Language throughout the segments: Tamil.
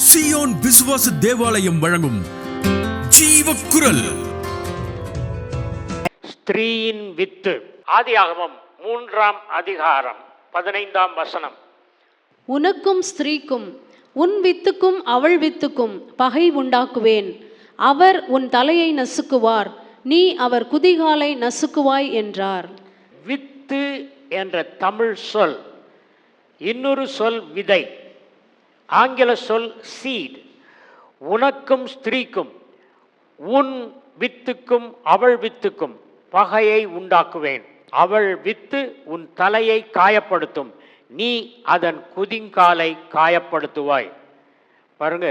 சியோன் விசுவாச தேவாலயம் வழங்கும் ஜீவக்குரல். ஸ்திரீயின் வித்து. ஆதியாகமம் 3ஆம் அதிகாரம் 15ஆம் வசனம். உனக்கும் ஸ்திரீக்கும் உன் வித்துக்கும் அவள் வித்துக்கும் பகை உண்டாக்குவேன். அவர் உன் தலையை நசுக்குவார், நீ அவர் குதிகாலை நசுக்குவாய் என்றார். வித்து என்ற தமிழ் சொல், இன்னொரு சொல் விதை, ஆங்கில சொல் சீட். உனக்கும் ஸ்திரீக்கும் உன் வித்துக்கும் அவள் வித்துக்கும் பகையை உண்டாக்குவேன். அவள் வித்து உன் தலையை காயப்படுத்தும், நீ அதன் குதிங்காலை காயப்படுத்துவாய். பாருங்க,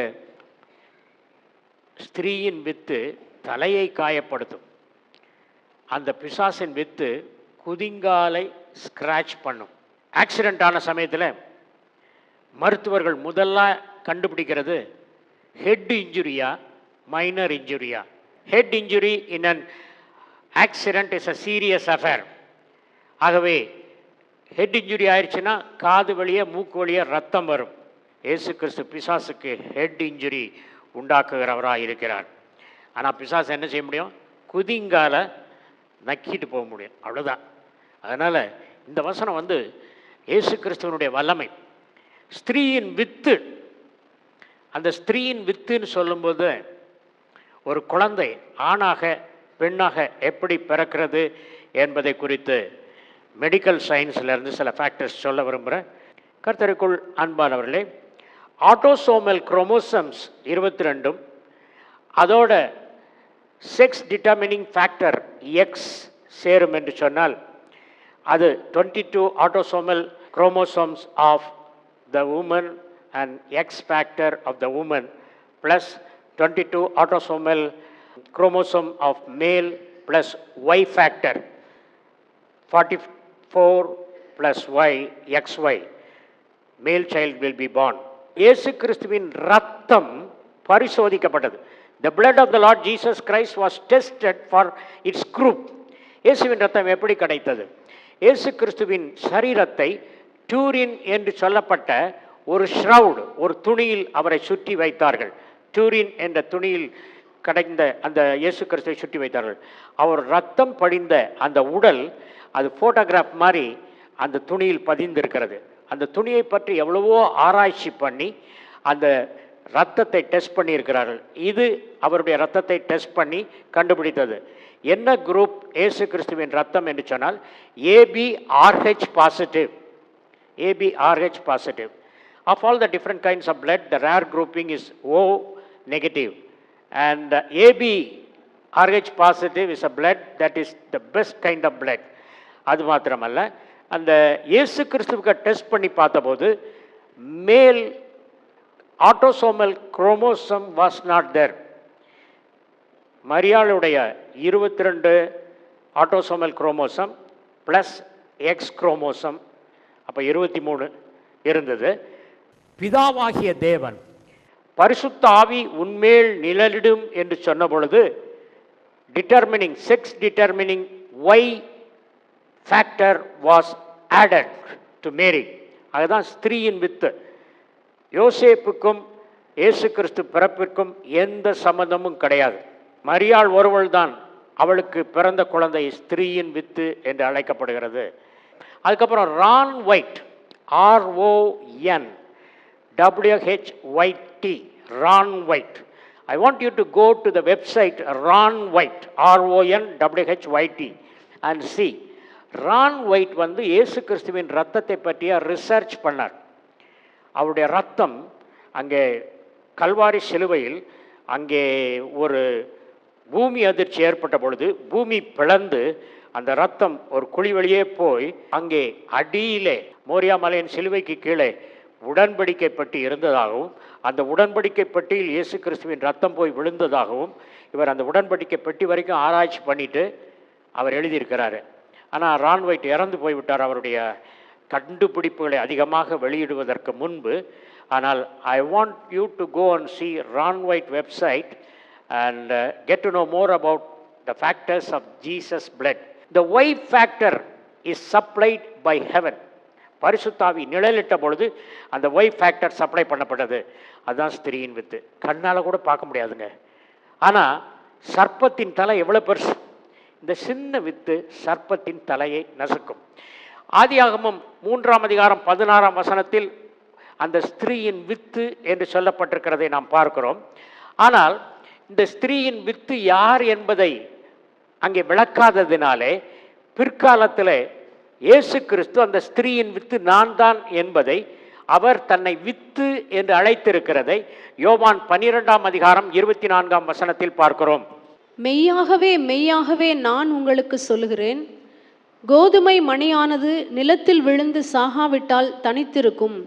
ஸ்திரீயின் வித்து தலையை காயப்படுத்தும், அந்த பிசாசின் வித்து குதிங்காலை ஸ்கிராச் பண்ணும். ஆக்சிடென்ட் ஆன சமயத்தில் மருத்துவர்கள் முதல்ல கண்டுபிடிக்கிறது ஹெட் இன்ஜுரியா மைனர் இன்ஜுரியா. Head injury in an accident is a serious affair. ஆகவே ஹெட் இன்ஜுரி ஆயிடுச்சுன்னா காது வழியே மூக்கு வழியே ரத்தம் வரும். இயேசு கிறிஸ்து பிசாசுக்கு ஹெட் இன்ஜுரி உண்டாக்குகிறவராக இருக்கிறார். ஆனால் பிசாசு என்ன செய்ய முடியும்? குதிங்கால நக்கிட்டு போக முடியும், அவ்வளோதான். அதனால் இந்த வசனம் இயேசு கிறிஸ்துவனுடைய வல்லமை. ஸ்திரீயின் வித்து, அந்த ஸ்திரீயின் வித்துன்னு சொல்லும்போது ஒரு குழந்தை ஆணாக பெண்ணாக எப்படி பிறக்கிறது என்பதை குறித்து மெடிக்கல் சயின்ஸ்லேருந்து சில ஃபேக்டர்ஸ் சொல்ல விரும்புகிறேன். கர்த்தருக்குள் அன்பானவர்களே, ஆட்டோசோமல் குரோமோசம்ஸ் 22 அதோட செக்ஸ் டிட்டர்மினிங் ஃபேக்டர் எக்ஸ் சேரும் என்று சொன்னால் அது 22 autosomal chromosomes of the woman and X factor of the woman plus 22 autosomal chromosome of male plus Y factor 44 plus Y XY male child will be born. இயேசு கிறிஸ்துவின் ரத்தம் பரிசோதிக்கப்பட்டது. The blood of the Lord Jesus Christ was tested for its group. இயேசுவின் ரத்தம் எப்படி கிடைத்தது? இயேசு கிறிஸ்துவின் சரீரத்தை டூரின் என்று சொல்லப்பட்ட ஒரு ஷ்ரவுட், ஒரு துணியில் அவரை சுற்றி வைத்தார்கள். டூரின் என்ற துணியில் கிடைந்த அந்த இயேசு கிறிஸ்துவை சுற்றி வைத்தார்கள். அவர் ரத்தம் படிந்த அந்த உடல் அது ஃபோட்டோகிராஃப் மாதிரி அந்த துணியில் பதிந்திருக்கிறது. அந்த துணியை பற்றி எவ்வளவோ ஆராய்ச்சி பண்ணி அந்த ரத்தத்தை டெஸ்ட் பண்ணியிருக்கிறார்கள். இது அவருடைய ரத்தத்தை டெஸ்ட் பண்ணி கண்டுபிடித்தது. என்ன குரூப் இயேசு கிறிஸ்துவின் ரத்தம் என்று சொன்னால் ABRH positive. ABRH positive. Of all the different kinds of blood, the rare grouping is O negative, and ABRH positive is a blood that is the best kind of blood. அது மாத்திரமல்ல, அந்த இயேசு கிறிஸ்துவுக்கு டெஸ்ட் பண்ணி பார்த்தபோது male autosomal chromosome was not there. மரியாளுடைய 22 autosomal chromosome plus X chromosome, அப்போ 23 இருந்தது. பிதாவாகிய தேவன் பரிசுத்த ஆவி உன்மேல் நிழலிடும் என்று சொன்ன பொழுது determining sex determining why factor was added to marry. அதுதான் ஸ்திரீயின் வித்து. யோசேப்புக்கும் இயேசு கிறிஸ்து பிறப்பிற்கும் எந்த சம்பந்தமும் கிடையாது. மரியாள் ஒருவள் தான், அவளுக்கு பிறந்த குழந்தை ஸ்திரீயின் வித்து என்று அழைக்கப்படுகிறது. அதுக்கப்புறம் Ron white, RON WHYT, Ron white. I want you to go to the website Ron white RON WHYT and see. Ron white இயேசு கிறிஸ்துவின் ரத்தத்தை பற்றிய ரிசர்ச் பண்ணார். அவருடைய ரத்தம் அங்கே கல்வாரி சிலுவையில் அங்கே ஒரு பூமி அதிர்ச்சி ஏற்பட்ட பொழுது பூமி பிளந்து அந்த ரத்தம் ஒரு குழி வழியே போய் அங்கே அடியிலே மோரியா மலையின் சிலுவைக்கு கீழே உடன்படிக்கை பெட்டி இருந்ததாகவும் அந்த உடன்படிக்கை பெட்டியில் இயேசு கிறிஸ்துவின் ரத்தம் போய் விழுந்ததாகவும் இவர் அந்த உடன்படிக்கை பெட்டி வரைக்கும் ஆராய்ச்சி பண்ணிட்டு அவர் எழுதியிருக்கிறாரு. ஆனால் ரான் ஒயிட் இறந்து போய்விட்டார் அவருடைய கண்டுபிடிப்புகளை அதிகமாக வெளியிடுவதற்கு முன்பு. ஆனால் I want you to go and see Ron white website and get to know more about the factors of Jesus' blood. The Y factor is supplied by heaven. பரிசுத்தாவி நிழலிட்ட பொழுது அந்த ஒய் ஃபேக்டர் சப்ளை பண்ணப்பட்டது. அதுதான் ஸ்திரீயின் வித்து. கண்ணால் கூட பார்க்க முடியாதுங்க. ஆனால் சர்ப்பத்தின் தலை எவ்வளோ பெருசு! இந்த சின்ன வித்து சர்ப்பத்தின் தலையை நசுக்கும். ஆதியாகமம் 3:16 அந்த ஸ்திரீயின் வித்து என்று சொல்லப்பட்டிருக்கிறதை நாம் பார்க்கிறோம். ஆனால் இந்த ஸ்திரீயின் வித்து யார் என்பதை அங்கே விளக்காததினாலே பிற்காலத்தில் இயேசு கிறிஸ்து அந்த ஸ்திரீயின் வித்து நான் தான் என்பதை, அவர் தன்னை வித்து என்று அழைத்திருக்கிறதை யோவான் 12:24 பார்க்கிறோம். மெய்யாகவே மெய்யாகவே நான் உங்களுக்கு சொல்லுகிறேன், கோதுமை மணியானது நிலத்தில் விழுந்து சாகாவிட்டால் தனித்திருக்கும்,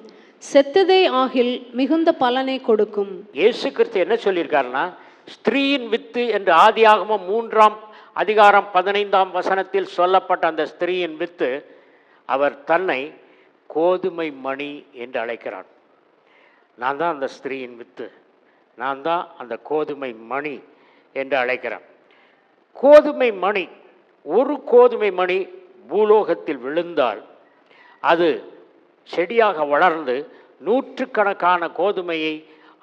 செத்ததே ஆகில் மிகுந்த பலனை கொடுக்கும். இயேசு கிறிஸ்து என்ன சொல்லியிருக்காருன்னா, ஸ்திரீயின் வித்து என்று ஆதியாகமம் 3:15 சொல்லப்பட்ட அந்த ஸ்திரீயின் வித்து, அவர் தன்னை கோதுமை மணி என்று அழைக்கிறார். நான் தான் அந்த ஸ்திரீயின் வித்து, நான் தான் அந்த கோதுமை மணி என்று அழைக்கிறார். கோதுமை மணி, ஒரு கோதுமை மணி பூலோகத்தில் விழுந்தால் அது செடியாக வளர்ந்து நூற்றுக்கணக்கான கோதுமையை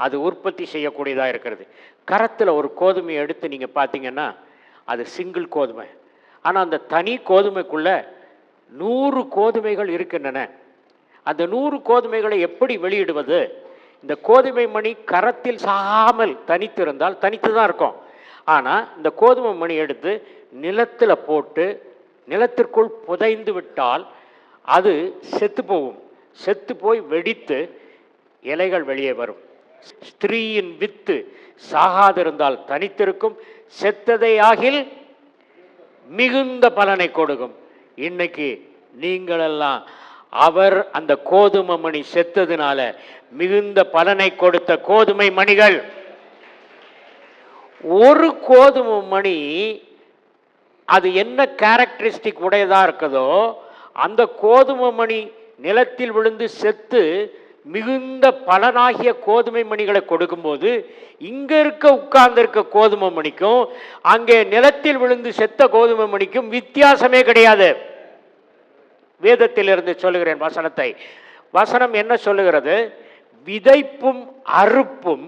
அது உற்பத்தி செய்யக்கூடியதாக இருக்கிறது. கரத்தில் ஒரு கோதுமையை எடுத்து நீங்கள் பார்த்தீங்கன்னா அது சிங்கிள் கோதுமை. ஆனால் அந்த தனி கோதுமைக்குள்ளே 100 கோதுமைகள் இருக்கின்றன. அந்த 100 கோதுமைகளை எப்படி வெளியிடுவது? இந்த கோதுமை மணி கரத்தில் சாகாமல் தனித்திருந்தால் தனித்து தான் இருக்கும். ஆனால் இந்த கோதுமை மணி எடுத்து நிலத்தில் போட்டு நிலத்திற்குள் புதைந்து விட்டால் அது செத்து போகும். செத்து போய் வெடித்து இலைகள் வெளியே வரும். ஸ்திரீயின் வித்து சாகாதிருந்தால் தனித்திருக்கும், செத்ததை ஆகில் மிகுந்த பலனை கொடுக்கும். இன்னைக்கு நீங்களெல்லாம் அவர் அந்த கோதுமை மணி செத்ததுனால மிகுந்த பலனை கொடுத்த கோதுமை மணிகள். ஒரு கோதுமை மணி அது என்ன கேரக்டரிஸ்டிக் உடையதா இருக்குதோ, அந்த கோதுமை மணி நிலத்தில் விழுந்து செத்து மிகுந்த பலனாகிய கோதுமை மணிகளை கொடுக்கும்போது, இங்க உட்கார்ந்து இருக்க கோதுமை மணிக்கும் அங்கே நிலத்தில் விழுந்து செத்த கோதுமை மணிக்கும் வித்தியாசமே கிடையாது. வேதத்திலிருந்து சொல்லுகிறேன் வசனத்தை. வசனம் என்ன சொல்லுகிறது? விதைப்பும் அறுப்பும்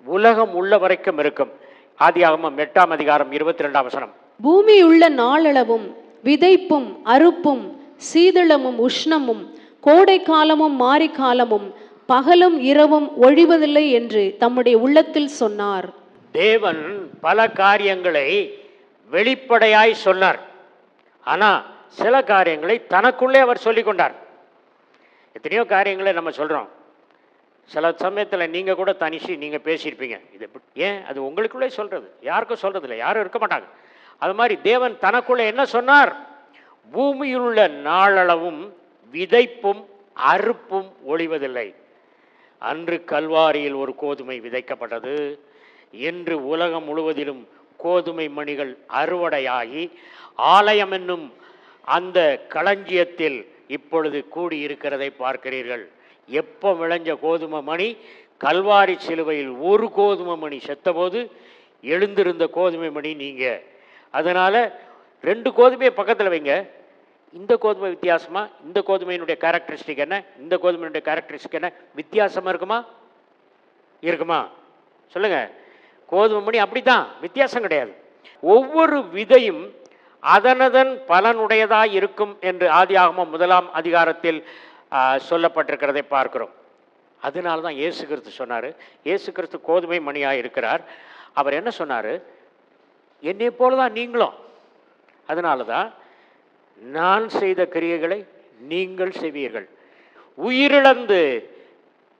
உலகம் உள்ள வரைக்கும் இருக்கும். ஆதியாகமம் 8:22. பூமி உள்ள நாளளவும் விதைப்பும் அறுப்பும் சீதளமும் உஷ்ணமும் கோடை காலமும் மாரி காலமும் பகலும் இரவும் ஒழிவதில்லை என்று தம்முடைய உள்ளத்தில் சொன்னார். தேவன் பல காரியங்களை வெளிப்படையாய் சொன்னார். ஆனா சில காரியங்களை தனக்குள்ளே அவர் சொல்லிக் கொண்டார். எத்தனையோ காரியங்களை நம்ம சொல்றோம். சில சமயத்தில் நீங்க கூட தனிச்சு நீங்க பேசியிருப்பீங்க. இது ஏன் அது உங்களுக்குள்ளே சொல்றது, யாருக்கும் சொல்றது இல்லை, யாரும் இருக்க மாட்டாங்க. அது மாதிரி தேவன் தனக்குள்ளே என்ன சொன்னார்? பூமியில் உள்ள நாளளவும் விதைப்பும் அறுப்பும் ஒழிவதில்லை. அன்று கல்வாரியில் ஒரு கோதுமை விதைக்கப்பட்டது, இன்று உலகம் முழுவதிலும் கோதுமை மணிகள் அறுவடையாகி ஆலயம் என்னும் அந்த களஞ்சியத்தில் இப்பொழுது கூடியிருக்கிறதை பார்க்கிறீர்கள். எப்போ விளைஞ்ச கோதுமை மணி? கல்வாரி சிலுவையில் ஒரு கோதுமை மணி செத்தபோது எழுந்திருந்த கோதுமை மணி நீங்க. அதனால 2 கோதுமையை பக்கத்தில் வைங்க. இந்த கோதுமை வித்தியாசமா, இந்த கோதுமையினுடைய கேரக்டரிஸ்டிக் என்ன, இந்த கோதுமையினுடைய கேரக்டரிஸ்டிக் என்ன, வித்தியாசமா இருக்குமா? இருக்குமா? சொல்லுங்க. கோதுமை மணி அப்படித்தான், வித்தியாசம் கிடையாது. ஒவ்வொரு விதையும் அதனதன் பலனுடையதாய் இருக்கும் என்று ஆதியாகமம் 1 சொல்லப்பட்டிருக்கிறதை பார்க்கிறோம். அதனால தான் இயேசு கிறிஸ்து சொன்னார். இயேசு கிறிஸ்து கோதுமை மணியாக இருக்கிறார். அவர் என்ன சொன்னார்? என்னை போல தான் நீங்களும். அதனால தான் நான் செய்த கிரியைகளை நீங்கள் செய்வீர்கள், உயிரிழந்து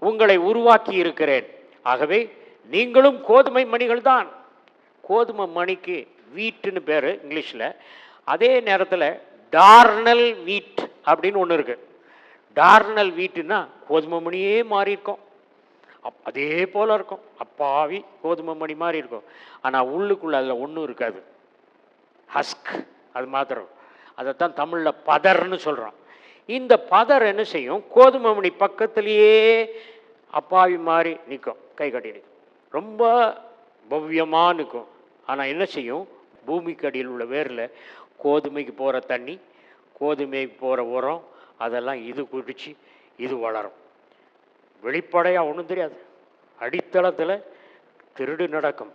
உங்களை உருவாக்கி இருக்கிறேன். ஆகவே நீங்களும் கோதுமை மணிகள் தான். கோதுமை மணிக்கு வீட்டுன்னு பேர் இங்கிலீஷில். அதே நேரத்தில் டார்னல் வீட் அப்படின்னு ஒன்று இருக்குது. டார்னல் வீட்டுன்னா கோதுமை மணியே மாறி இருக்கும், அதே போல் இருக்கும், அப்பாவி கோதுமை மணி மாதிரி இருக்கும். ஆனால் உள்ளுக்குள்ளே அதில் ஒன்றும் இருக்காது, ஹஸ்க், அது மாத்திரம். அதைத்தான் தமிழில் பதர்ன்னு சொல்கிறோம். இந்த பதர் என்ன செய்யும்? கோதுமை மணி பக்கத்திலேயே அப்பாவி மாதிரி நிற்கும், கை கட்டி நிற்கும், ரொம்ப பவ்யமாக நிற்கும். ஆனால் என்ன செய்யும்? பூமிக்கு அடியில் உள்ள வேரில் கோதுமைக்கு போகிற தண்ணி, கோதுமைக்கு போகிற உரம், அதெல்லாம் இது குடிச்சு இது வளரும். வெளிப்படையாக ஒன்றும் தெரியாது. அடித்தளத்தில் திருடு நடக்கும்.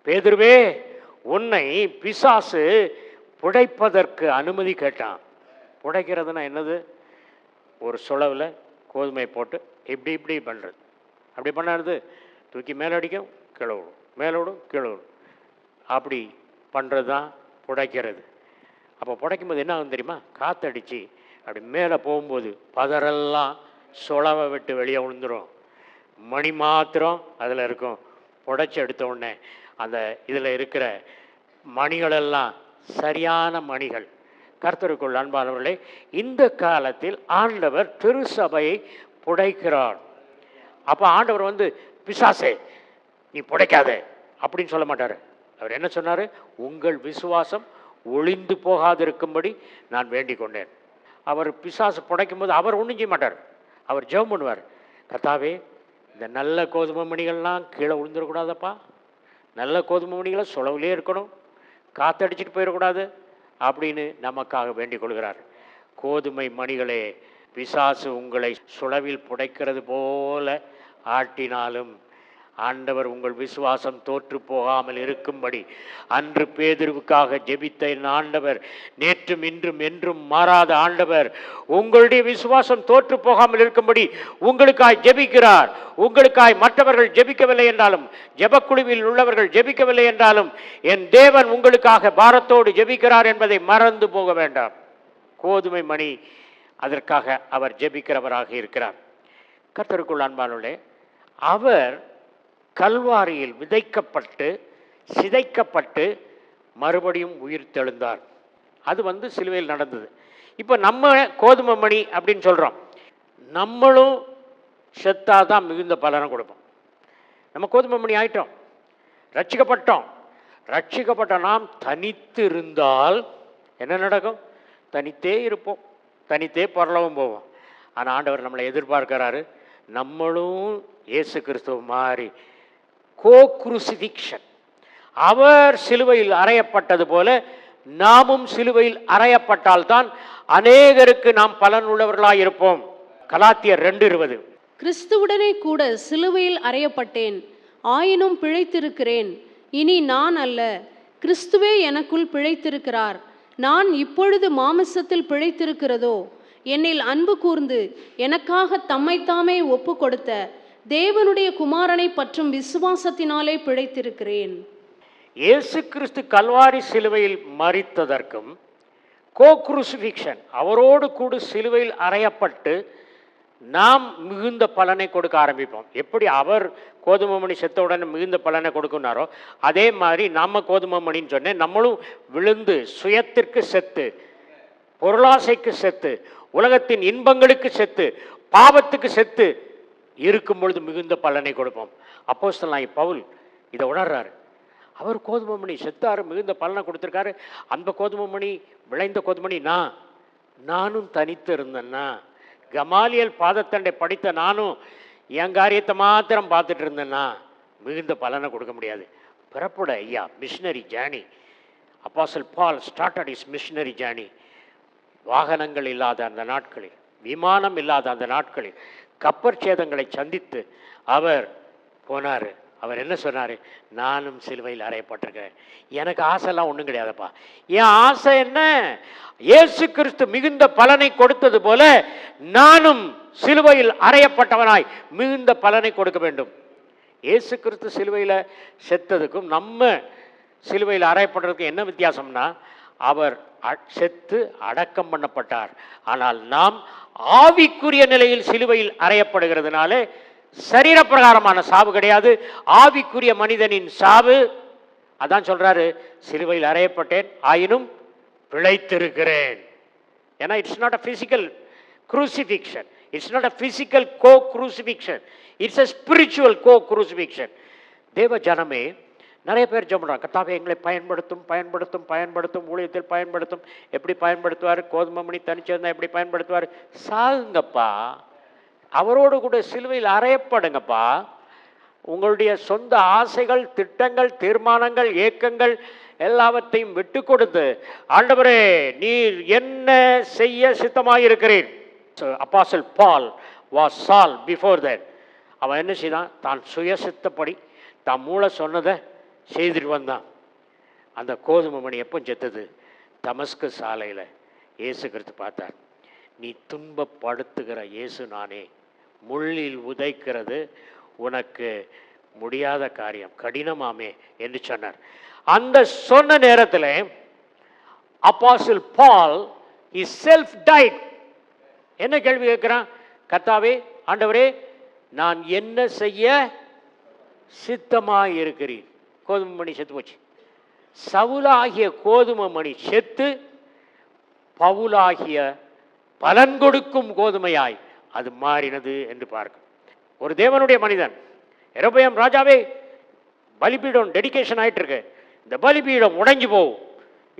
பேதுருவே, உன்னை பிசாசு புடைப்பதற்கு அனுமதி கேட்டான். புடைக்கிறதுனா என்னது? ஒரு சுளவில் கோதுமை போட்டு இப்படி இப்படி பண்ணுறது. அப்படி பண்ணாது தூக்கி மேலே அடிக்கும், கீழே விடும், மேலே விடும், கீழே விடும். அப்படி பண்ணுறது தான் புடைக்கிறது. அப்போ புடைக்கும் போது என்ன ஆகும் தெரியுமா? காற்றடிச்சு அப்படி மேலே போகும்போது பதரெல்லாம் சுளவை விட்டு வெளியே விழுந்துடும். மணி மாத்திரம் அதில் இருக்கும். புடைச்சி எடுத்த உடனே அந்த இதில் இருக்கிற மணிகளெல்லாம் சரியான மணிகள். கர்த்தருக்குள் அன்பானவர்களே, இந்த காலத்தில் ஆண்டவர் திருசபையை புடைக்கிறார். அப்போ ஆண்டவர் வந்து, பிசாசே நீ புடைக்காதே அப்படின்னு சொல்ல மாட்டார். அவர் என்ன சொன்னார்? உங்கள் விசுவாசம் ஒளிந்து போகாதிருக்கும்படி நான் வேண்டிக் கொண்டேன். அவர் பிசாசு புடைக்கும் போது அவர் ஒன்றும் செய்ய மாட்டார். அவர் ஜெபம் பண்ணுவார். கர்த்தாவே, இந்த நல்ல கோதுமை மணிகள்லாம் கீழே விழுந்துடக்கூடாதப்பா. நல்ல கோதுமை மணிகளை சுளவுலே இருக்கணும், காற்றடிச்சிட்டு போயிடக்கூடாது அப்படின்னு நமக்காக வேண்டிக் கொள்கிறார். கோதுமை மணிகளே, பிசாசு உங்களை சுளவில் புடைக்கிறது போல ஆட்டினாலும் ஆண்டவர் உங்கள் விசுவாசம் தோற்று போகாமல் இருக்கும்படி அன்று பேதுருவுக்காக ஜெபித்த என் ஆண்டவர், நேற்றும் இன்றும் என்றும் மாறாத ஆண்டவர், உங்களுடைய விசுவாசம் தோற்று போகாமல் இருக்கும்படி உங்களுக்காய் ஜெபிக்கிறார். உங்களுக்காய் மற்றவர்கள் ஜெபிக்கவில்லை என்றாலும், ஜெபக்குழுவில் உள்ளவர்கள் ஜெபிக்கவில்லை என்றாலும், என் தேவன் உங்களுக்காக பாரத்தோடு ஜெபிக்கிறார் என்பதை மறந்து போக வேண்டாம். கோதுமை மணி, அதற்காக அவர் ஜெபிக்கிறவராக இருக்கிறார். கர்த்தருக்குள் அன்பானவர்களே, அவர் கல்வாரியில் விதைக்கப்பட்டு சிதைக்கப்பட்டு மறுபடியும் உயிர் தெழுந்தார். அது சிலுவையில் நடந்தது. இப்போ நம்ம கோதுமை மணி அப்படின்னு சொல்கிறோம். நம்மளும் செத்தாதான் மிகுந்த பலனை கொடுப்போம். நம்ம கோதுமை மணி ஆயிட்டோம், ரட்சிக்கப்பட்டோம். ரட்சிக்கப்பட்ட நாம் தனித்து இருந்தால் என்ன நடக்கும்? தனித்தே இருப்போம், தனித்தே பரலோகம் போவோம். ஆனால் ஆண்டவர் நம்மளை எதிர்பார்க்கிறாரு. நம்மளும் இயேசு கிறிஸ்துவ மாதிரி கோ-குருசிஃபிக்ஷன், அவர் சிலுவையில் அறையப்பட்டது போல நாமும் சிலுவையில் அறையப்பட்டால்தான் அநேகருக்கு நாம் பலன் உள்ளவர்களாய் இருப்போம். கலாத்தியர் 2:20. கிறிஸ்துவுடனே கூட சிலுவையில் அறையப்பட்டேன், ஆயினும் பிழைத்திருக்கிறேன். இனி நான் அல்ல, கிறிஸ்துவே எனக்குள் பிழைத்திருக்கிறார். நான் இப்பொழுது மாமிசத்தில் பிழைத்திருக்கிறதோ, என்னில் அன்பு கூர்ந்து எனக்காக தம்மைத்தாமே ஒப்பு கொடுத்த தேவனுடைய குமாரனை பற்றும் விசுவாசத்தினாலே பிழைத்திருக்கிறேன். இயேசு கிறிஸ்து கல்வாரி சிலுவையில் மரித்ததற்கும் கோ-குருசிஃபிக்ஷன், அவரோடு கூட சிலுவையில் அறையப்பட்டு நாம் மிகுந்த பலனை கொடுக்க ஆரம்பிப்போம். எப்படி அவர் கோதுமை மணி செத்த உடனே மிகுந்த பலனை கொடுக்குனாரோ, அதே மாதிரி நம்ம கோதுமை மணின்னு சொன்னேன், நம்மளும் விழுந்து சுயத்திற்கு செத்து, பொருளாசைக்கு செத்து, உலகத்தின் இன்பங்களுக்கு செத்து, பாவத்துக்கு செத்து இருக்கும் பொழுது மிகுந்த பலனை கொடுப்போம். அப்போஸ்தலனாகிய பவுல் இதை உணர்றாரு. அவர் கோதுமை மணி செத்தாரு, மிகுந்த பலனை கொடுத்துருக்காரு. அந்த கோதுமை மணி, விளைந்த கோதுமை மணி நானும் தனித்து இருந்தேன்னா, கமாலியல் பாதத்தண்டை படித்த நானும் என் காரியத்தை மாத்திரம் பார்த்துட்டு இருந்தேன்னா மிகுந்த பலனை கொடுக்க முடியாது. பிறப்புட ஐயா மிஷினரி ஜேர்னி. அப்போஸ்தலன் பால் ஸ்டார்டட் இஸ் மிஷினரி ஜேர்னி. வாகனங்கள் இல்லாத அந்த நாட்களில், விமானம் இல்லாத அந்த நாட்களில் கப்பற்சேதங்களை சந்தித்து அவர் போனார். அவர் என்ன சொன்னார்? நானும் சிலுவையில் அறையப்பட்டிருக்கிறேன். எனக்கு ஆசைலாம் ஒன்றும் கிடையாதுப்பா. என் ஆசை என்ன? இயேசு கிறிஸ்து மிகுந்த பலனை கொடுத்தது போல நானும் சிலுவையில் அறையப்பட்டவனாய் மிகுந்த பலனை கொடுக்க வேண்டும். இயேசு கிறிஸ்து சிலுவையில் செத்ததுக்கும் நம்ம சிலுவையில் அறையப்படுறதுக்கும் என்ன வித்தியாசம்னா, அவர் செத்து அடக்கம் பண்ணப்பட்டார். ஆனால் நாம் ஆவிக்குரிய நிலையில் சிலுவையில் அறையப்படுகிறதுனால சரீர பிரகாரமான சாவு கிடையாது, ஆவிக்குரிய மனிதனின் சாவு. அதான் சொல்றாரு, சிலுவையில் அறையப்பட்டேன் ஆயினும் பிழைத்திருக்கிறேன். ஏன்னா it's not a physical crucifixion, it's not a physical co-crucifixion, it's a spiritual co-crucifixion. தேவ ஜனமே, நிறைய பேர் ஜெபம் பண்றாங்க, கர்த்தாவே எங்களை பயன்படுத்தும் பயன்படுத்தும் பயன்படுத்தும், ஊழியத்தில் பயன்படுத்தும். எப்படி பயன்படுத்துவார்? கோதுமை மணி தனிச்சிருந்தா எப்படி பயன்படுத்துவார்? சாகுங்கப்பா, அவரோடு கூட சிலுவையில் அறையப்படுங்கப்பா. உங்களுடைய சொந்த ஆசைகள், திட்டங்கள், தீர்மானங்கள், ஏக்கங்கள் எல்லாவற்றையும் விட்டு கொடுத்து, ஆண்டவரே நீர் என்ன செய்ய சித்தமாயிருக்கிறீர். Apostle Paul was Saul before that. அவன் என்ன செய்தான்? தான் சுயசித்தப்படி தான் மூளை சொன்னதை செய்துட்டு வந்தான். அந்த கோதுமை மணி எப்போ செத்தது? தமஸ்கு சாலையில் இயேசு கிறிஸ்து பார்த்தார். நீ துன்பப்படுத்துகிற இயேசு நானே, முள்ளில் உதைக்கிறது உனக்கு முடியாத காரியம், கடினமாமே என்று சொன்னார். அந்த சொன்ன நேரத்தில் அப்போஸ்தலன் பால் he self died. என்ன கேள்வி கேட்கிறான்? கர்த்தாவே, ஆண்டவரே, நான் என்ன செய்ய சித்தமாக இருக்கிறீர்? கோதுமை மணி செத்து போச்சு. சவுலாகிய கோதுமை மணி செத்து பவுலாகிய பலன் கொடுக்கும் கோதுமையாய் அது மாறினது என்று பார்க்க. ஒரு தேவனுடைய மனிதன் எரோபெயாம் ராஜாவே, பலிபீடம் டெடிகேஷன் ஆயிட்டு இருக்கு, இந்த பலிபீடம் உடைஞ்சு போகும்,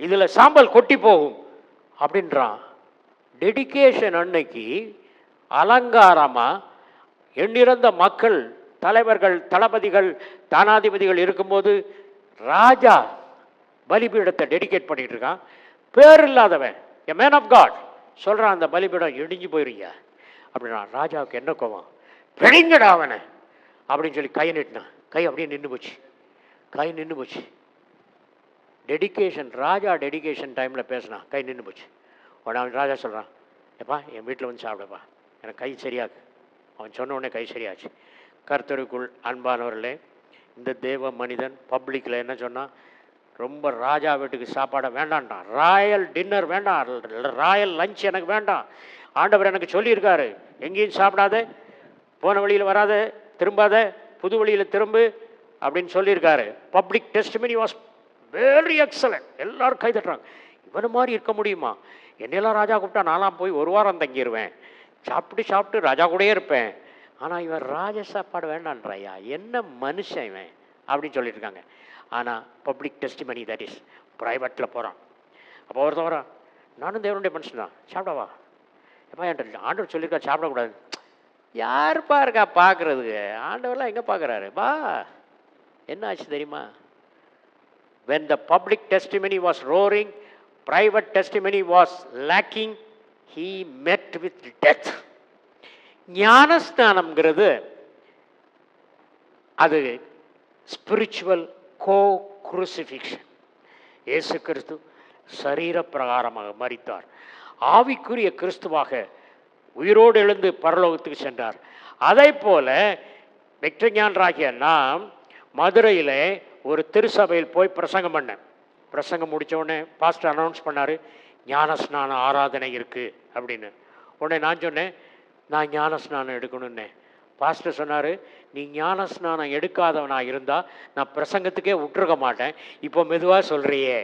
இதுல சாம்பல் கொட்டி போகும் அப்படின்றான். டெடிகேஷன் அன்னைக்கு அலங்காரமா எண்ணிறந்த மக்கள், தலைவர்கள், தளபதிகள், தானாதிபதிகள் இருக்கும்போது ராஜா பலிபீடத்தை டெடிகேட் பண்ணிட்டு இருக்கான். பேர் இல்லாதவன், எ மேன் ஆஃப் காட் சொல்றான், அந்த பலிபீடம் இடிஞ்சு போயிருங்க அப்படின்னா ராஜாவுக்கு என்ன கோவம்? பிடிங்கடா அவனை அப்படின்னு சொல்லி கை நிட்டினான். கை அப்படியே நின்று போச்சு. கை நின்று போச்சு. டெடிகேஷன், ராஜா டெடிகேஷன் டைமில் பேசினான், கை நின்று போச்சு. உடனே அவன் ராஜா சொல்கிறான், எப்பா என் வீட்டில் வந்து சாப்பிடப்பா, எனக்கு கை சரியாகு. அவன் சொன்ன உடனே கை சரியாச்சு. கர்த்தருக்குள் அன்பானவர்களே, இந்த தேவ மனிதன் பப்ளிக்கில் என்ன சொன்னான்? ரொம்ப ராஜா வீட்டுக்கு சாப்பாடை வேண்டான்டான், ராயல் டின்னர் வேண்டாம், ராயல் லஞ்ச் எனக்கு வேண்டாம். ஆண்டவர் எனக்கு சொல்லியிருக்காரு, எங்கேயும் சாப்பிடாத, போன வழியில் வராத, திரும்பாத, புது வழியில் திரும்பு அப்படின்னு சொல்லியிருக்காரு. Public testimony was very excellent. எல்லாரும் கை தட்டுறாங்க. இவனை மாதிரி இருக்க முடியுமா? என்னெல்லாம் ராஜா கூப்பிட்டா நான்லாம் போய் ஒரு வாரம் தங்கிடுவேன், சாப்பிட்டு ராஜா கூடயே இருப்பேன். ஆனால் இவன் ராஜ சாப்பாடு வேண்டான்றாயா, என்ன மனுஷன் இவன் அப்படின்னு சொல்லியிருக்காங்க. ஆனால் பப்ளிக் டெஸ்டிமனி, தட் இஸ் ப்ரைவேட்டில் போகிறான். அப்போ ஒருத்தன் வரான், நானும் தேவனுடைய மனுஷன் தான், சாப்பிடவா? எப்பா என்கிட்ட ஆண்டவர் சொல்லியிருக்கா சாப்பிடக்கூடாது. யாருப்பா இருக்கா பார்க்குறதுக்கு? ஆண்டவர்லாம் எங்கே பார்க்குறாரு? பா, என்ன ஆச்சு தெரியுமா? when the public testimony was roaring, private testimony was lacking, he met with death. ஞானஸ்நானம்ங்கிறது அது ஸ்பிரிச்சுவல் கோ குருசிஃபிக்ஷன். இயேசு கிறிஸ்து சரீர பிரகாரமாக மரித்தார், ஆவிக்குரிய கிறிஸ்துவாக உயிரோடு எழுந்து பரலோகத்துக்கு சென்றார். அதை போல வெக்டஞானராகிய நாம் மதுரையில் ஒரு திருசபையில் போய் பிரசங்கம் பண்ணேன். பிரசங்கம் முடித்த உடனே பாஸ்டர் அனௌன்ஸ் பண்ணார், ஞானஸ்நான ஆராதனை இருக்குது அப்படின்னு. உடனே நான் சொன்னேன், நான் ஞானஸ்நானம் எடுக்கணுன்னே. பாஸ்டர் சொன்னார், நீ ஞானஸ்நானம் எடுக்காதவனாக இருந்தால் நான் பிரசங்கத்துக்கே விட்டுருக்க மாட்டேன், இப்போ மெதுவாக சொல்கிறியே.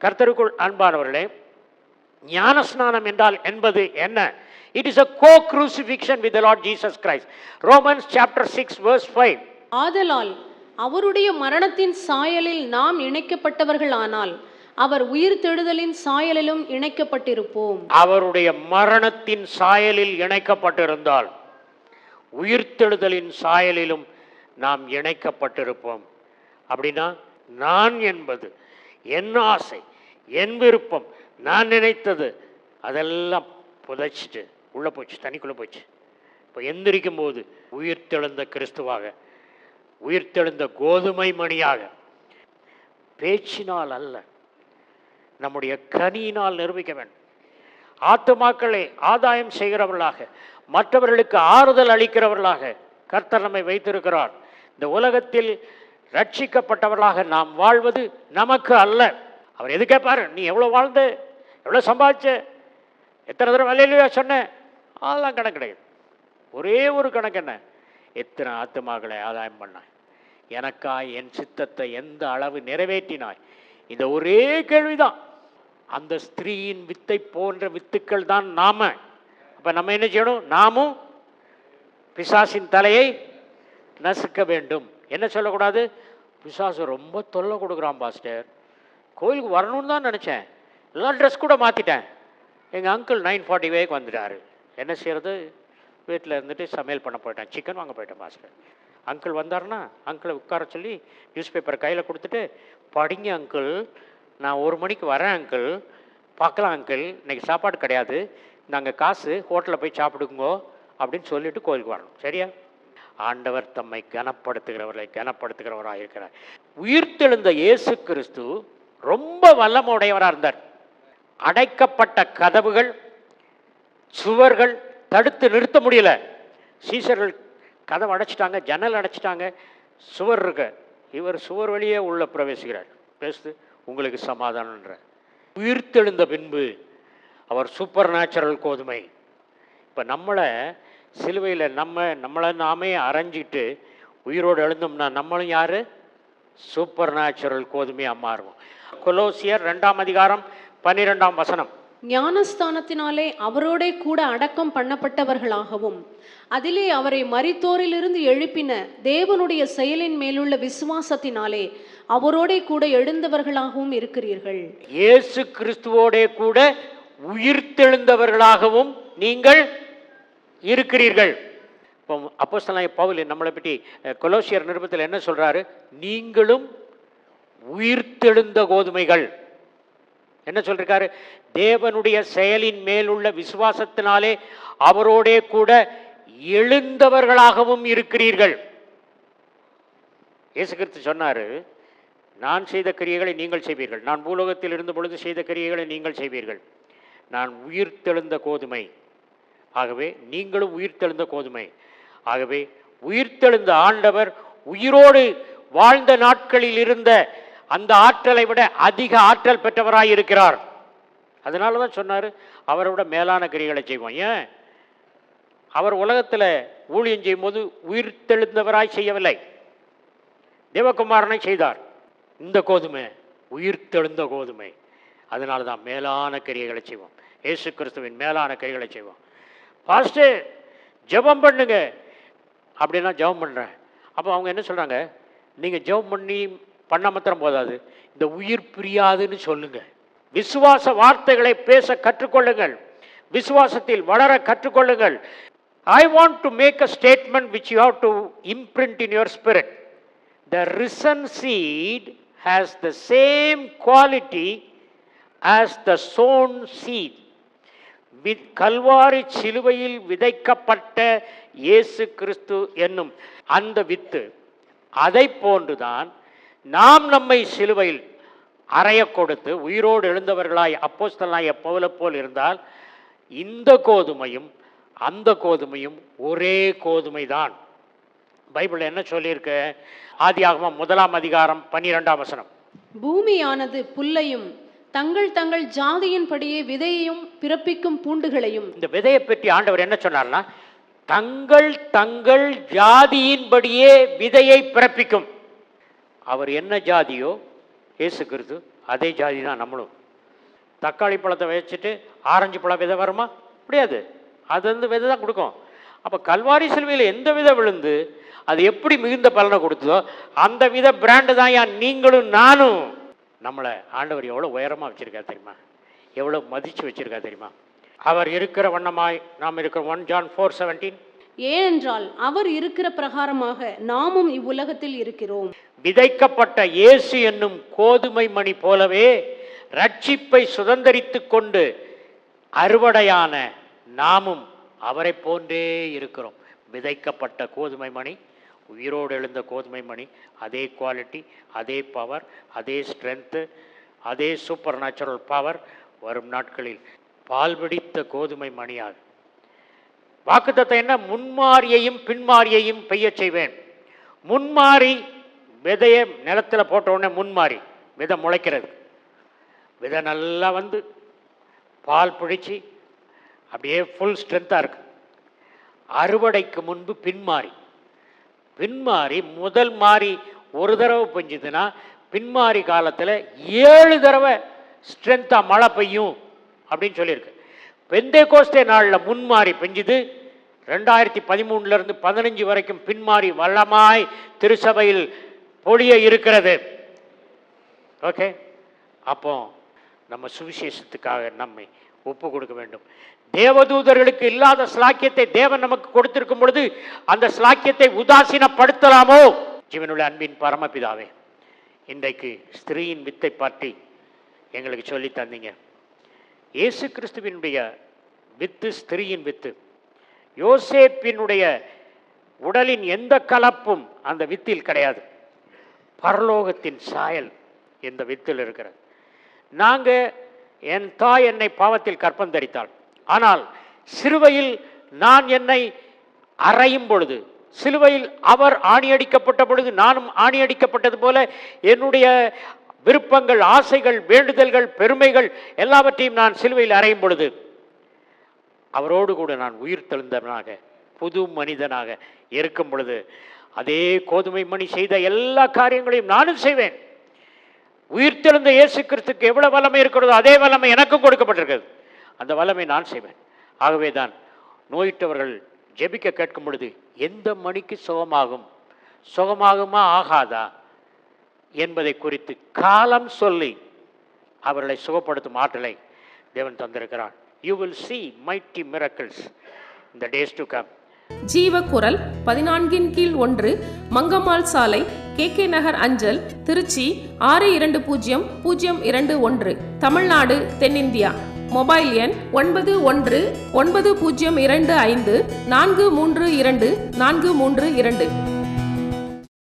கர்த்தருக்குள் அன்பானவர்களே, ஞானஸ்நானம் என்றால் என்பது என்ன? It is a co-crucifixion with the Lord Jesus Christ. Romans chapter 6 verse 5. ஆதலால் அவருடைய மரணத்தின் சாயலில் நாம் இணைக்கப்பட்டவர்கள் ஆனால் அவர் உயிர்த்தெழுதலின் சாயலிலும் இணைக்கப்பட்டிருப்போம். அவருடைய மரணத்தின் சாயலில் இணைக்கப்பட்டிருந்தால் உயிர்த்தெழுதலின் சாயலிலும் நாம் இணைக்கப்பட்டிருப்போம். அப்படின்னா நான் என்பது, என் ஆசை, என் விருப்பம், நான் நினைத்தது அதெல்லாம் புதைச்சிட்டு உள்ளே போச்சு, தனிக்குள்ளே போச்சு. இப்போ எந்திரிக்கும் போது உயிர்த்தெழுந்த கிறிஸ்துவாக, உயிர்த்தெழுந்த கோதுமை மணியாக, பேச்சினால் அல்ல நம்முடைய கனியினால் நிரூபிக்க வேண்டும். ஆத்துமாக்களை ஆதாயம் செய்கிறவர்களாக, மற்றவர்களுக்கு ஆறுதல் அளிக்கிறவர்களாக கர்த்தர் நம்மை வைத்திருக்கிறார். இந்த உலகத்தில் ரட்சிக்கப்பட்டவர்களாக நாம் வாழ்வது நமக்கு அல்ல. அவர் எது கேட்பாரு? நீ எவ்வளோ வாழ்ந்த, எவ்வளோ சம்பாதிச்ச, எத்தனை தடவை வேலையிலையா சொன்ன, அதெல்லாம் கணக்கு கிடையாது. ஒரே ஒரு கணக்கு என்ன? எத்தனை ஆத்துமாக்களை ஆதாயம் பண்ணாய், எனக்காய் என் சித்தத்தை எந்த அளவு நிறைவேற்றினாய். இந்த ஒரே கேள்விதான். அந்த ஸ்திரீயின் வித்தை போன்ற வித்துக்கள் தான் நாம. அப்ப நம்ம என்ன செய்யணும்? நாமும் பிசாசின் தலையை நசுக்க வேண்டும். என்ன சொல்லக்கூடாது? பிசாசு ரொம்ப தொல்லை கொடுக்குறான் பாஸ்டர், கோயிலுக்கு வரணும்னு தான் நினச்சேன், எல்லாம் ட்ரெஸ் கூட மாற்றிட்டேன், எங்கள் அங்கிள் 9:45 வந்துட்டாரு, என்ன செய்கிறது? வீட்டில் இருந்துட்டு சமையல் பண்ண போயிட்டேன், சிக்கன் வாங்க போயிட்டேன் பாஸ்டர். அங்கிள் வந்தாருன்னா அங்கிளை உட்கார சொல்லி நியூஸ் பேப்பரை கையில் கொடுத்துட்டு, படிங்க அங்கிள், நான் 1 மணிக்கு வரேன் அங்கிள், பார்க்கலாம் அங்கிள், இன்றைக்கி சாப்பாடு கிடையாது, நாங்கள் காசு ஹோட்டலில் போய் சாப்பிடுங்கோ அப்படின்னு சொல்லிவிட்டு கோயிலுக்கு வரணும். சரியா? ஆண்டவர் தம்மை கனப்படுத்துகிறவராக இருக்கிறார். உயிர்த்தெழுந்த இயேசு கிறிஸ்து ரொம்ப வல்லமுடையவராக இருந்தார். அடைக்கப்பட்ட கதவுகள், சுவர்கள் தடுத்து நிறுத்த முடியல. சீசர்கள் கதவு அடைச்சிட்டாங்க, ஜன்னல் அடைச்சிட்டாங்க, சுவர் இருக்க. இவர் சுவர் வழியே உள்ள பிரவேசிக்கிறார். பேசுது உங்களுக்கு சமாதானம்ன்ற. உயிர்த்தெழுந்த பின்பு அவர் சூப்பர் நேச்சுரல் கோதுமை. இப்போ நம்மளை சிலுவையில் நம்மளை நாமே அரைஞ்சிட்டு உயிரோடு எழுந்தோம்னா நம்மளும் யார்? சூப்பர் நேச்சுரல் கோதுமையாக மாறுவோம். கொலோசியர் 2ஆம் அதிகாரம் 12ஆம் வசனம். ஞானஸ்தானத்தினாலே அவரோடே கூட அடக்கம் பண்ணப்பட்டவர்களாகவும் அதிலே அவரை மரித்தோரிலிருந்து எழுப்பின தேவனுடைய செயலின் மேலுள்ள விசுவாசத்தினாலே அவரோடே கூட எழுந்தவர்களாகவும் இருக்கிறீர்கள். இயேசு கிறிஸ்துவோடே கூட உயிர்த்தெழுந்தவர்களாகவும் நீங்கள் இருக்கிறீர்கள். இப்போ அப்போஸ்தலனாகிய பவுல் நம்மளை பற்றி கொலோசியர் நிருபத்தில் என்ன சொல்றாரு? நீங்களும் உயிர்த்தெழுந்த கோதுமைகள். என்ன சொல்றாரு? தேவனுடைய செயலின் மேலுள்ள விசுவாசத்தினாலே அவரோடே கூட எழுந்தவர்களாகவும் இருக்கிறீர்கள். இயேசு கிறிஸ்து சொன்னாரு, நான் செய்த கிரியைகளை நீங்கள் செய்வீர்கள், நான் பூலோகத்தில் இருந்த பொழுது செய்த கிரியைகளை நீங்கள் செய்வீர்கள். நான் உயிர்த்தெழுந்த கோதுமை, ஆகவே நீங்களும் உயிர்த்தெழுந்த கோதுமை. ஆகவே உயிர்த்தெழுந்த ஆண்டவர் உயிரோடு வாழ்ந்த நாட்களில் இருந்த அந்த ஆற்றலை விட அதிக ஆற்றல் பெற்றவராய் இருக்கிறார். அதனால தான் சொன்னார், அவரை விட மேலான கிரியைகளை செய்வோம். ஏன்? அவர் உலகத்தில் ஊழியம் செய்யும் போது உயிர்த்தெழுந்தவராய் செய்யவில்லை, தேவகுமாரனை செய்தார். இந்த கோதுமை உயிர்த்தெழுந்த கோதுமை. அதனால தான் மேலான கிரியைகளை செய்வோம். இயேசு கிறிஸ்துவின் மேலான கிரியைகளை செய்வோம். ஃபாஸ்ட்டு ஜெபம் பண்ணுங்க அப்படின்னா ஜெபம் பண்ணுறேன். அப்போ அவங்க என்ன சொல்கிறாங்க? நீங்கள் ஜெபம் பண்ண மாத்திரம் போதாது, இந்த உயிர் பிரியாதுன்னு சொல்லுங்க. விசுவாச வார்த்தைகளை பேச கற்றுக்கொள்ளுங்கள், விசுவாசத்தில் வளர கற்றுக்கொள்ளுங்கள். I want to make a statement which you have to imprint in your spirit. The risen seed has the same quality as the sown seed. Kalvari சிலுவையில் விதைக்கப்பட்ட இயேசு கிறிஸ்து என்னும் அந்த வித்து, அதை போன்றுதான் நாம் நம்மை சிலுவையில் அறைய கொடுத்து உயிரோடு எழுந்தவர்களாய் அப்போஸ்தலனாகிய பவுலை போல் இருந்தால் இந்த கோதுமையும் அந்த கோதுமையும் ஒரே கோதுமை தான். பைபிள் என்ன சொல்லியிருக்க? ஆதியாகமம் 1ஆம் அதிகாரம் 12ஆம் வசனம். பூமியானது புல்லையும் தங்கள் தங்கள் ஜாதியின்படியே விதையையும் பிறப்பிக்கும் பூண்டுகளையும். இந்த விதையை பற்றி ஆண்டவர் என்ன சொன்னார்னா, தங்கள் தங்கள் ஜாதியின்படியே விதையை பிறப்பிக்கும். அவர் என்ன ஜாதியோ இயேசு கிறிஸ்து அதே ஜாதி தான் நம்மளும். தக்காளி பழத்தை வச்சுட்டு ஆரஞ்சு பழம் விதை வருமா? முடியாது. அது வந்து விதை தான் கொடுக்கும். அப்போ கல்வாரி சிலுவையில் எந்த விதை விழுந்து அது எப்படி மிகுந்த பலனை கொடுத்ததோ அந்த வித பிராண்டு தான் ஏன் நீங்களும் நானும். நம்மளை ஆண்டவர் எவ்வளோ உயரமாக வச்சுருக்கா தெரியுமா? எவ்வளோ மதித்து வச்சுருக்கா தெரியுமா? அவர் இருக்கிற வண்ணமாய் நாம் இருக்கிற 1 John 4:17. ஏனென்றால் அவர் இருக்கிற பிரகாரமாக நாமும் இவ்வுலகத்தில் இருக்கிறோம். விதைக்கப்பட்ட இயேசு என்னும் கோதுமை மணி போலவே ரட்சிப்பை சுதந்தரித்து கொண்டு அறுவடையான நாமும் அவரை போன்றே இருக்கிறோம். விதைக்கப்பட்ட கோதுமை மணி, உயிரோடு எழுந்த கோதுமை மணி, அதே குவாலிட்டி, அதே பவர், அதே ஸ்ட்ரென்த்து, அதே சூப்பர் நேச்சுரல் பவர் வரும் நாட்களில் பால் பிடித்த கோதுமை மணியாக. வாக்குத்தத்தம் என்ன? முன்மாரியையும் பின்மாரியையும் பெய்ய செய்வேன். முன்மாரி விதையை நிலத்தில் போட்ட உடனே முன்மாரி விதை முளைக்கிறது. விதை நல்லா வந்து பால் பிடிச்சி அப்படியே ஃபுல் ஸ்ட்ரென்த்தாக இருக்கு. அறுவடைக்கு முன்பு பின்மாரி. பின்மாரி முதல் மாறி ஒரு தடவை பெஞ்சுதுன்னா பின்மாரி காலத்தில் 7 தடவை ஸ்ட்ரென்த்தாக மழை பெய்யும் அப்படின்னு சொல்லியிருக்கு. பெந்தேகோஸ்தே நாளில் முன்மாறி பெஞ்சுது. 2013 15 வரைக்கும் பின்மாறி வல்லமாய் திருச்சபையில் பொழிய இருக்கிறது. ஓகே, அப்போ நம்ம சுவிசேஷத்துக்காக நம்மை ஒப்பு கொடுக்க வேண்டும். தேவதூதர்களுக்கு இல்லாத ஸ்லாக்கியத்தை தேவன் நமக்கு கொடுத்திருக்கும் பொழுது அந்த ஸ்லாக்கியத்தை உதாசீனப்படுத்தலாமோ? ஜீவனுள்ள அன்பின் பரமபிதாவே, இன்றைக்கு ஸ்திரீயின் வித்தை பற்றி எங்களுக்கு சொல்லி தந்தீங்க. இயேசு கிறிஸ்துவினுடைய வித்து ஸ்திரீயின் வித்து. யோசேப்பினுடைய உடலின் எந்த கலப்பும் அந்த வித்தில் கிடையாது. பரலோகத்தின் சாயல் இந்த வித்தில் இருக்கிறது. என் தாய் என்னை பாவத்தில் கற்பம் தரித்தாள். ஆனால் சிலுவையில் நான் என்னை அறையும் பொழுது, சிலுவையில் அவர் ஆணியடிக்கப்பட்ட பொழுது நானும் ஆணியடிக்கப்பட்டது போல என்னுடைய விருப்பங்கள், ஆசைகள், வேண்டுதல்கள், பெருமைகள் எல்லாவற்றையும் நான் சிலுவையில் அறையும் பொழுது அவரோடு கூட நான் உயிர் தெழுந்தவனாக, புது மனிதனாக இருக்கும் பொழுது அதே கோதுமை மணி செய்த எல்லா காரியங்களையும் நானும் செய்வேன். உயிர்த்தெழுந்த இயேசு கிறிஸ்துக்கு எவ்வளவு வல்லமை இருக்கிறதோ அதே வல்லமை எனக்கும் கொடுக்கப்பட்டிருக்கிறது. அந்த வல்லமை நான் செய்வேன். ஆகவே தான் நோயிட்டவர்கள் ஜெபிக்க கேட்கும் பொழுது எந்த மணிக்கு சுகமாகுமா ஆகாதா என்பதை குறித்து காலம் சொல்லி அவர்களை சுகப்படுத்தும் ஆற்றலை தேவன் தந்திருக்கிறார். You will see mighty miracles in the days to come. ஜீவக்குரல் 14/1 Mangammal சாலை, KK நகர் அஞ்சல், திருச்சி 620021, தமிழ்நாடு, தென்னிந்தியா. மொபைல் எண் 919025432432.